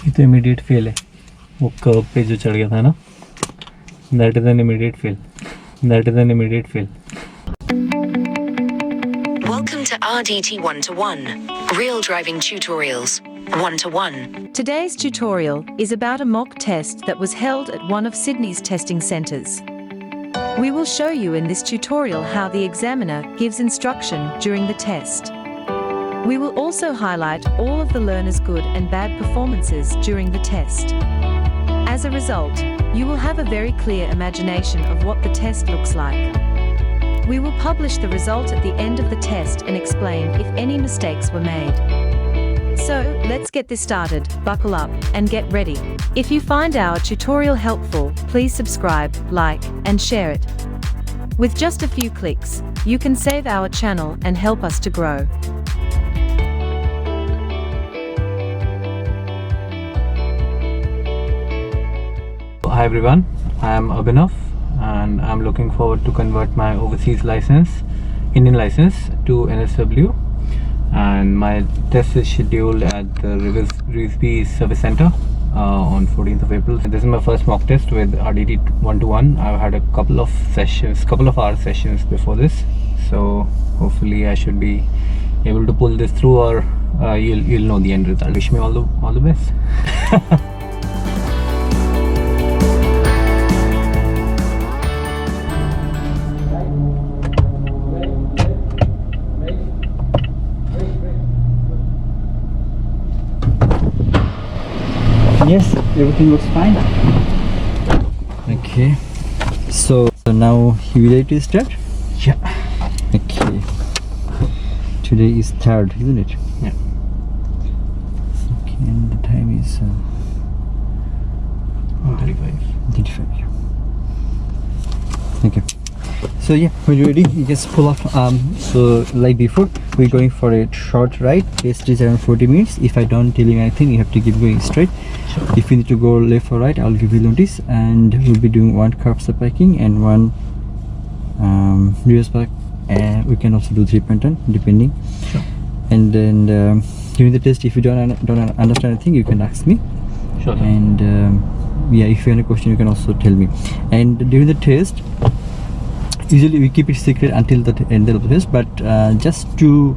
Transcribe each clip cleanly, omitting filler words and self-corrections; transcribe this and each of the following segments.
ये तो immediate fail है, वो कर्व पे जो चढ़ गया था ना, that is an immediate fail, that is an immediate fail. Welcome to RDT 1-to-1, Real Driving Tutorials, 1-to-1. Today's tutorial is about a mock test that was held at one of Sydney's testing centres. We will show you in this tutorial how the examiner gives instruction during the test. We will also highlight all of the learners' good and bad performances during the test. As a result, you will have a very clear imagination of what the test looks like. We will publish the result at the end of the test and explain if any mistakes were made. So, let's get this started. Buckle up and get ready. If you find our tutorial helpful, please subscribe, like, and share it. With just a few clicks, you can save our channel and help us to grow. Hi everyone, I am Abhinav and I am looking forward to convert my overseas license, Indian license, to NSW, and my test is scheduled at the Revesby Service Center on 14th of April. This is my first mock test with RDT 1-to-1. I've had a couple of hour sessions before this, so hopefully I should be able to pull this through, or you'll know the end result. Wish me all the best. Yes, everything looks fine. Okay, so now you ready to start? Yeah. Okay. Today is 3rd, isn't it? Yeah. Okay, and the time is 35. 35. Okay. So yeah, when you're ready, you just pull off. So like before, we're going for a short ride. Test is around 40 minutes. If I don't tell you anything, you have to keep going straight. Sure. If you need to go left or right, I'll give you notice. And we'll be doing one curbstone parking and one reverse park. And we can also do 3.10 depending. Sure. And then during the test, if you don't understand anything, you can ask me. Sure. And yeah, if you have any question, you can also tell me. And during the test, usually we keep it secret until the end of the test, but just to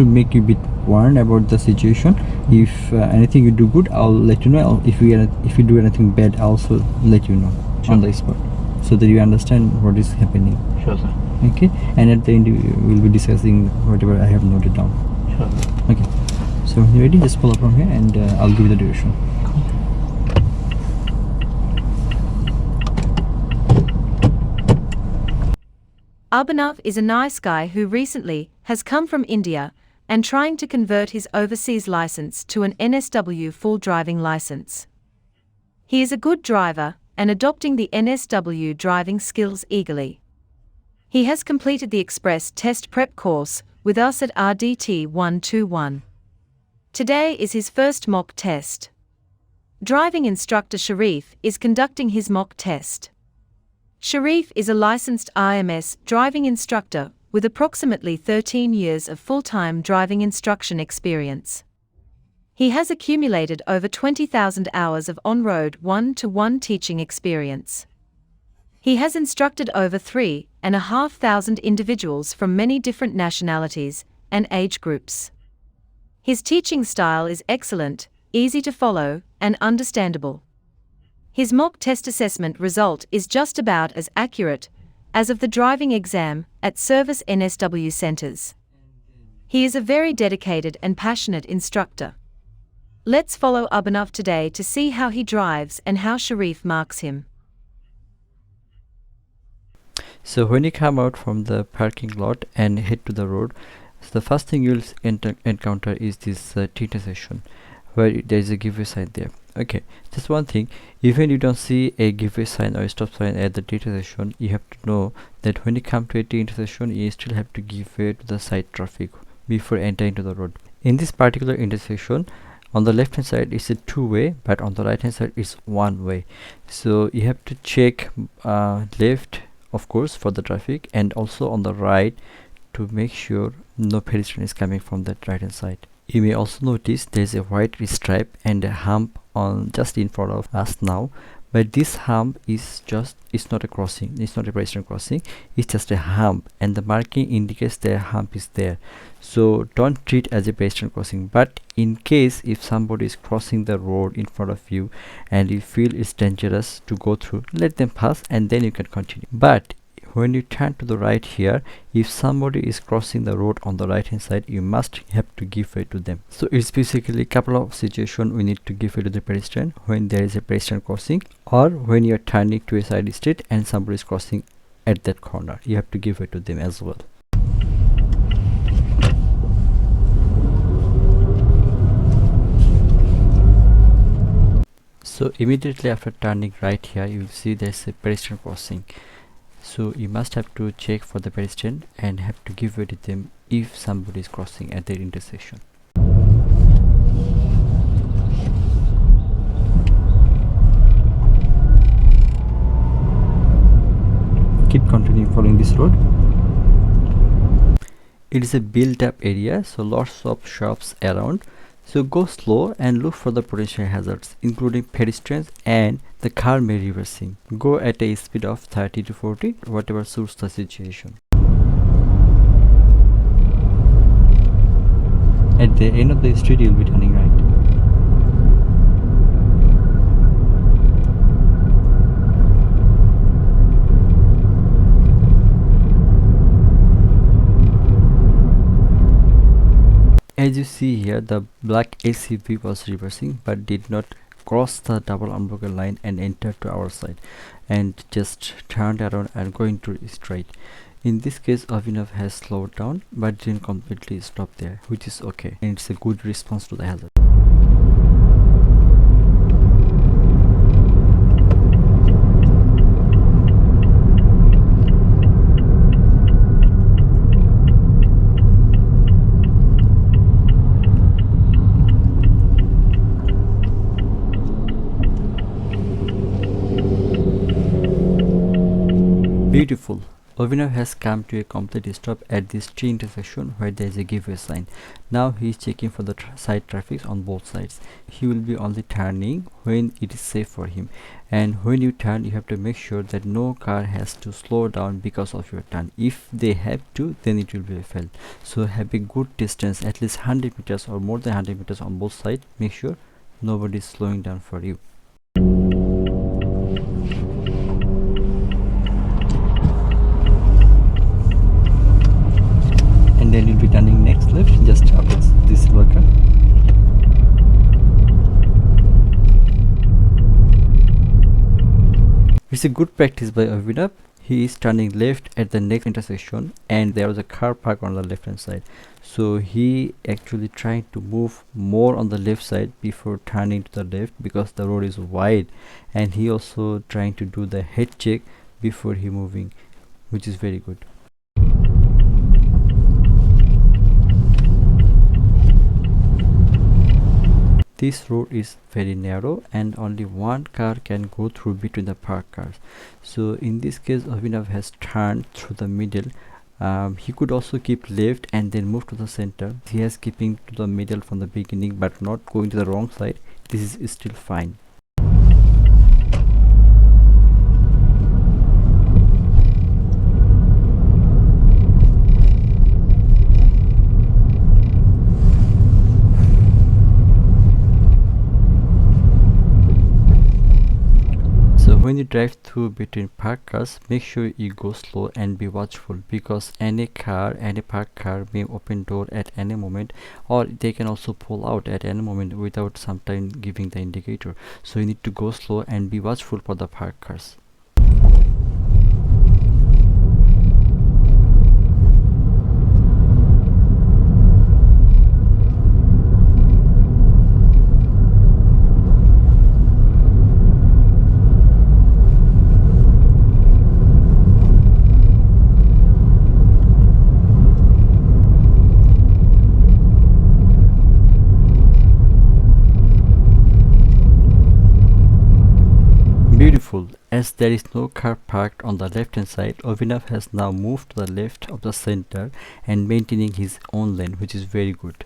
make you a bit warned about the situation. If anything you do good, I'll let you know. If you do anything bad, I'll also let you know. Sure. On the spot, so that you understand what is happening. Sure, sir. Okay, and at the end we'll be discussing whatever I have noted down. Sure. Okay, so you ready? Just pull up from here and I'll give you the duration. Abhinav is a nice guy who recently has come from India and trying to convert his overseas license to an NSW full driving license. He is a good driver and adopting the NSW driving skills eagerly. He has completed the express test prep course with us at RDT 1-to-1. Today is his first mock test. Driving instructor Sharif is conducting his mock test. Sharif is a licensed IMS driving instructor with approximately 13 years of full-time driving instruction experience. He has accumulated over 20,000 hours of on-road 1-to-1 teaching experience. He has instructed over 3,500 individuals from many different nationalities and age groups. His teaching style is excellent, easy to follow, and understandable. His mock test assessment result is just about as accurate as of the driving exam at Service NSW centres. He is a very dedicated and passionate instructor. Let's follow Abhinav today to see how he drives and how Sharif marks him. So when you come out from the parking lot and head to the road, the first thing you'll encounter is this T intersection, where there is a giveaway sign there. Okay, just one thing, even you don't see a giveaway sign or a stop sign at the T intersection, you have to know that when you come to a T intersection, you still have to give way to the side traffic before entering to the road. In this particular intersection, on the left hand side it's a two-way, but on the right hand side it's one way. So you have to check left, of course, for the traffic, and also on the right to make sure no pedestrian is coming from that right hand side. You may also notice there is a white stripe and a hump on just in front of us now, but this hump is just, it's not a crossing, it's not a pedestrian crossing, it's just a hump, and the marking indicates the hump is there. So don't treat as a pedestrian crossing, but in case if somebody is crossing the road in front of you and you feel it's dangerous to go through, let them pass and then you can continue. But when you turn to the right here, if somebody is crossing the road on the right hand side, you must have to give way to them. So it's basically a couple of situations we need to give way to the pedestrian: when there is a pedestrian crossing, or when you are turning to a side street and somebody is crossing at that corner, you have to give way to them as well. So immediately after turning right here, you will see there's a pedestrian crossing. So you must have to check for the pedestrian and have to give way to them if somebody is crossing at their intersection. Keep continuing following this road. It is a built up area, so lots of shops around. So go slow and look for the potential hazards, including pedestrians and the car may reversing. Go at a speed of 30 to 40, whatever suits the situation. At the end of the street, you will be turning right. As you see here, the black SUV was reversing but did not cross the double unbroken line and enter to our side, and just turned around and going to straight. In this case, Abhinav has slowed down but didn't completely stop there, which is okay, and it's a good response to the hazard. Beautiful. Abhinav has come to a complete stop at this T intersection where there is a giveaway sign. Now he is checking for the side traffic on both sides. He will be only turning when it is safe for him, and when you turn you have to make sure that no car has to slow down because of your turn. If they have to, then it will be a fail. So have a good distance, at least 100 meters or more than 100 meters on both sides. Make sure nobody is slowing down for you. Then you'll be turning next left just after this worker. It's a good practice by Abhinav. He is turning left at the next intersection and there was a car park on the left hand side. So he actually trying to move more on the left side before turning to the left because the road is wide, and he also trying to do the head check before he moving, which is very good. This road is very narrow and only one car can go through between the parked cars. So in this case, Abhinav has turned through the middle. He could also keep left and then move to the center. He has keeping to the middle from the beginning but not going to the wrong side. This is still fine. When you drive through between parked cars, make sure you go slow and be watchful, because any car, any parked car may open door at any moment, or they can also pull out at any moment without sometime giving the indicator. So you need to go slow and be watchful for the parked cars. Beautiful. As there is no car parked on the left hand side, Abhinav has now moved to the left of the center and maintaining his own lane, which is very good.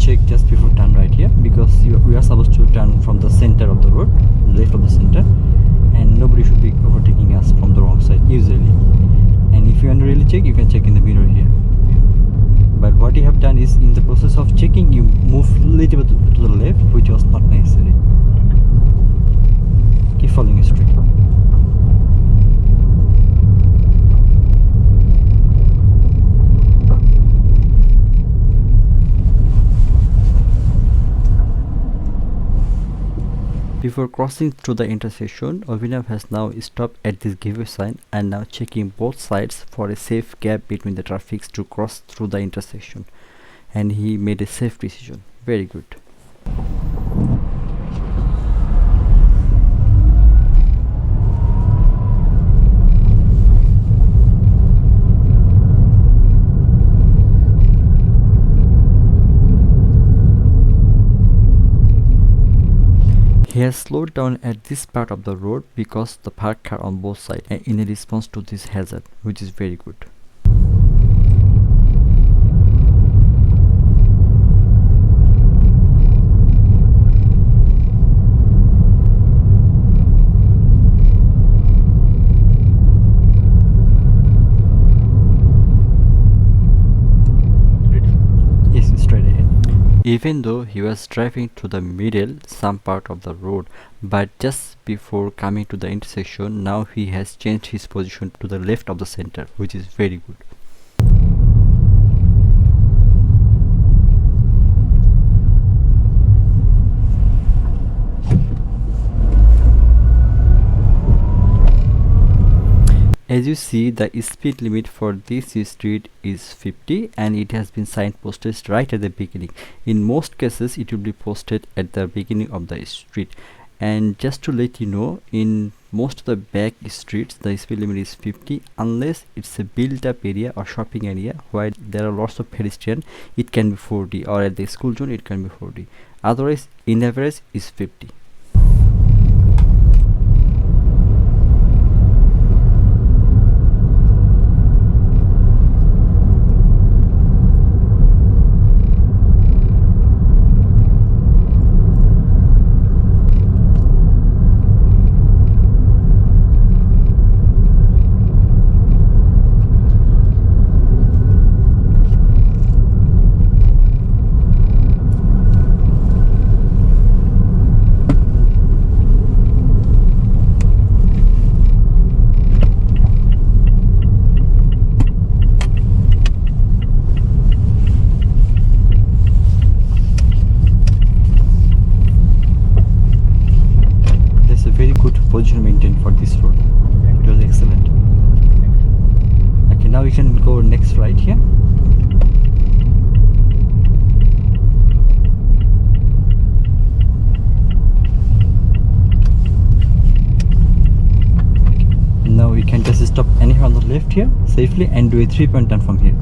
check just before turn right here, because we are supposed to turn from the center of the road, left of the center, and nobody should be overtaking us from the wrong side usually. And if you want to really check, you can check in the mirror here. But what you have done is, in the process of checking, you move a little bit to the left, which was not necessary. Keep following straight. Before crossing through the intersection, Abhinav has now stopped at this giveaway sign and now checking both sides for a safe gap between the traffics to cross through the intersection. And he made a safe decision. Very good. He has slowed down at this part of the road because the parked car on both sides, and in a response to this hazard, which is very good. Even though he was driving to the middle, some part of the road, but just before coming to the intersection, now he has changed his position to the left of the center, which is very good. As you see, the speed limit for this street is 50 and it has been signposted right at the beginning. In most cases, it will be posted at the beginning of the street. And just to let you know, in most of the back streets, the speed limit is 50 unless it's a built-up area or shopping area where there are lots of pedestrians. It can be 40, or at the school zone, it can be 40. Otherwise, in average, is 50. Position maintained for this road. It was excellent. Okay, now we can go next right here. Now we can just stop anywhere on the left here safely and do a 3-point turn from here.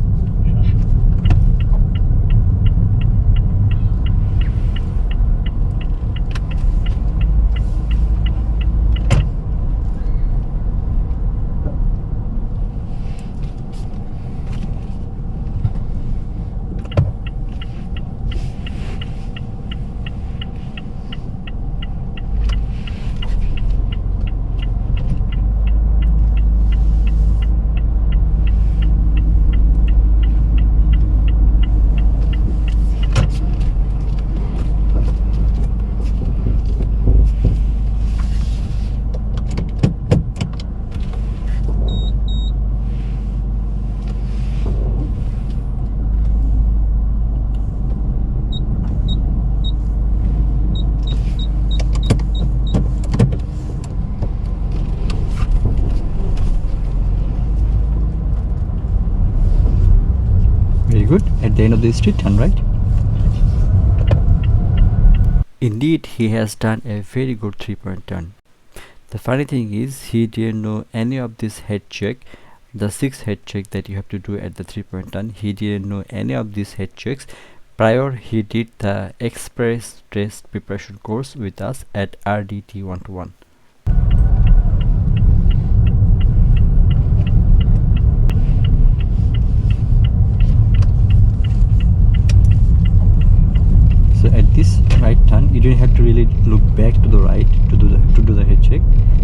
Good. At the end of the street, turn right. Indeed, he has done a very good 3-point turn. The funny thing is, he didn't know any of this head check, the 6 head check that you have to do at the 3-point turn. He didn't know any of these head checks. Prior, he did the express test preparation course with us at RDT 121. didn't have to really look back to the right to do the head check,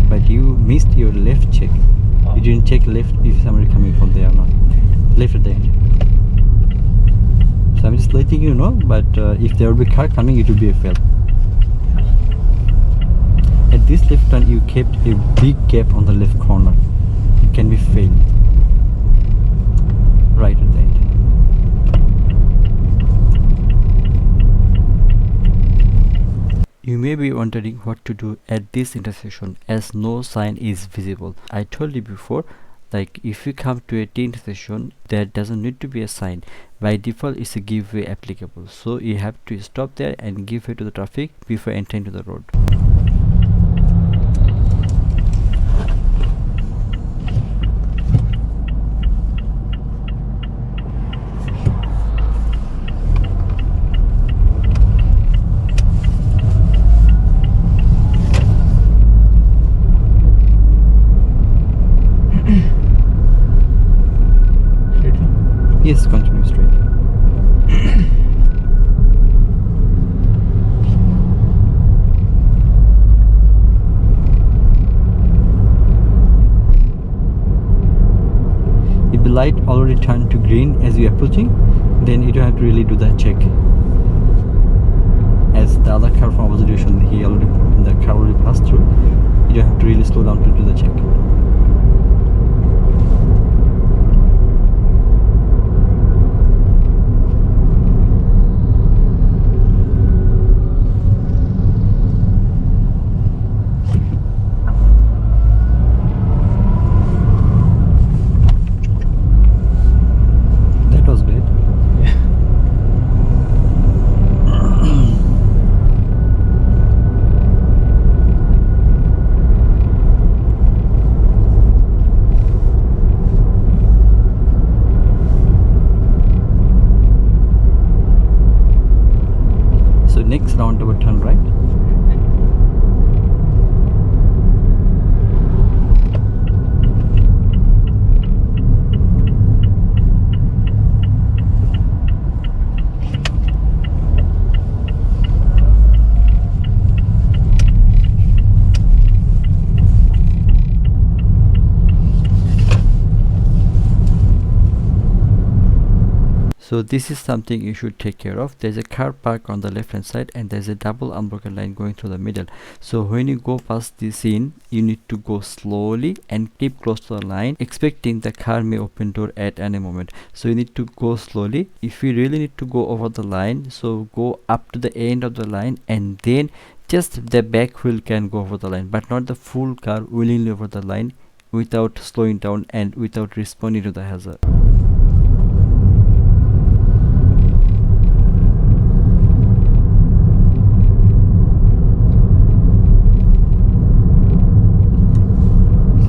but you missed your left check. You didn't check left if somebody coming from there or not. Left at the end. So I'm just letting you know, but if there will be car coming, it will be a fail. At this left turn, you kept a big gap on the left corner. It can be failed. Right at the end. You may be wondering what to do at this intersection as no sign is visible. I told you before, like if you come to a T intersection, there doesn't need to be a sign. By default, it's a give way applicable. So you have to stop there and give way to the traffic before entering to the road. Yes, continue straight. If the light already turned to green as you're approaching, then you don't have to really do that check. As the other car from opposite direction, the car already passed through, you don't have to really slow down to do the check. Next roundabout turn right. So this is something you should take care of. There's a car park on the left hand side and there's a double unbroken line going through the middle. So when you go past this scene, you need to go slowly and keep close to the line, expecting the car may open door at any moment. So you need to go slowly. If you really need to go over the line, so go up to the end of the line and then just the back wheel can go over the line, but not the full car willingly over the line without slowing down and without responding to the hazard.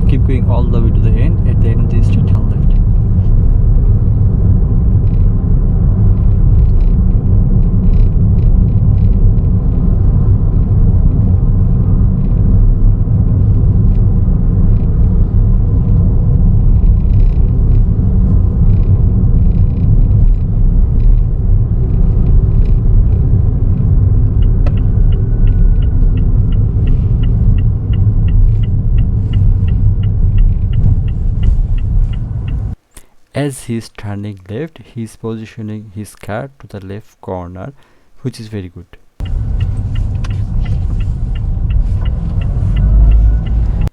Keep going all the way to the end. At the end of the street, turn left. As he is turning left, he is positioning his car to the left corner, which is very good.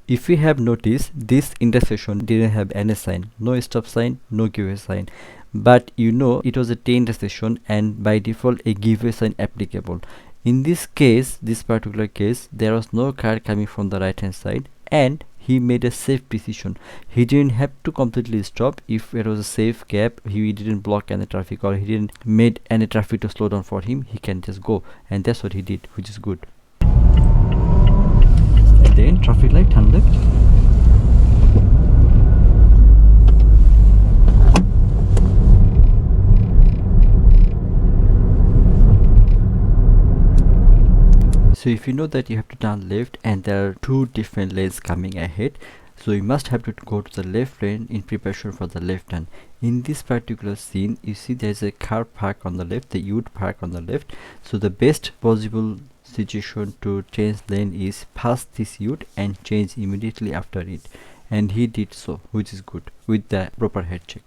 If you have noticed, this intersection didn't have any sign, no stop sign, no giveaway sign, but you know it was a T intersection and by default a giveaway sign applicable. In this case, this particular case, there was no car coming from the right hand side and he made a safe decision. He didn't have to completely stop. If it was a safe gap, he didn't block any traffic or he didn't made any traffic to slow down for him, he can just go, and that's what he did, which is good. At the end, traffic light, turn left. So if you know that you have to turn left and there are two different lanes coming ahead, so you must have to go to the left lane in preparation for the left turn. In this particular scene, you see there's a car park on the left, the ute park on the left. So the best possible situation to change lane is pass this ute and change immediately after it, and he did so, which is good, with the proper head check.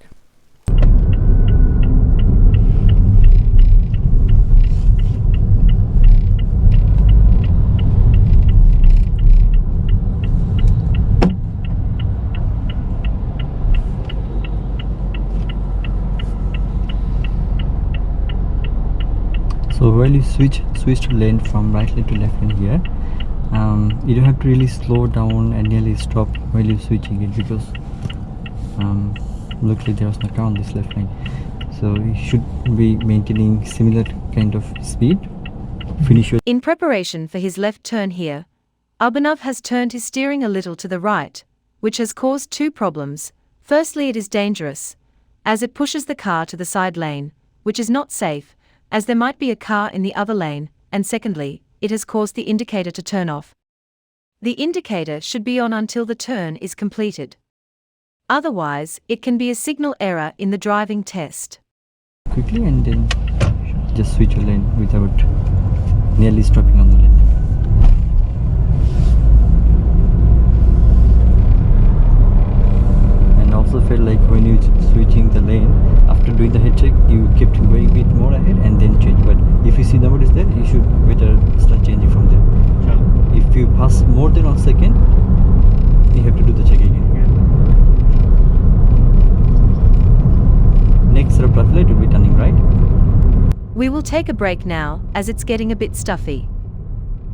So while you switch lane from right lane to left lane here, you don't have to really slow down and nearly stop while you're switching it, because luckily there was no car on this left lane, so you should be maintaining similar kind of speed. Finish your In preparation for his left turn here, Abhinav has turned his steering a little to the right, which has caused two problems. Firstly, it is dangerous, as it pushes the car to the side lane, which is not safe, as there might be a car in the other lane, and secondly, it has caused the indicator to turn off. The indicator should be on until the turn is completed. Otherwise, it can be a signal error in the driving test. quickly and then just switch your lane without nearly stopping on the lane. And also felt like when you switching the lane, after doing the head check, you kept going a bit more ahead and then change. But if you see nobody is there, you should better start changing from there. Sure. If you pass more than 1 second, you have to do the check again. Next set of traffic light will be turning right. We will take a break now, as it's getting a bit stuffy.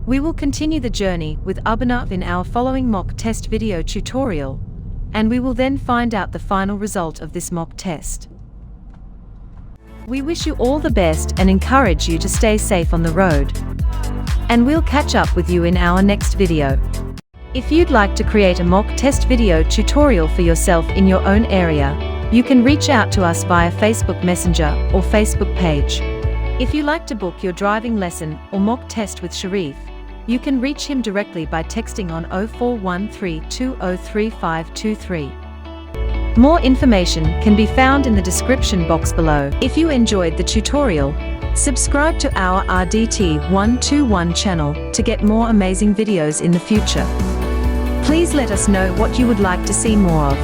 We will continue the journey with Abhinav in our following mock test video tutorial, and we will then find out the final result of this mock test. We wish you all the best and encourage you to stay safe on the road. And we'll catch up with you in our next video. If you'd like to create a mock test video tutorial for yourself in your own area, you can reach out to us via Facebook Messenger or Facebook page. If you like to book your driving lesson or mock test with Sharif, you can reach him directly by texting on 0413203523. More information can be found in the description box below. If you enjoyed the tutorial, subscribe to our RDT121 channel to get more amazing videos in the future. Please let us know what you would like to see more of.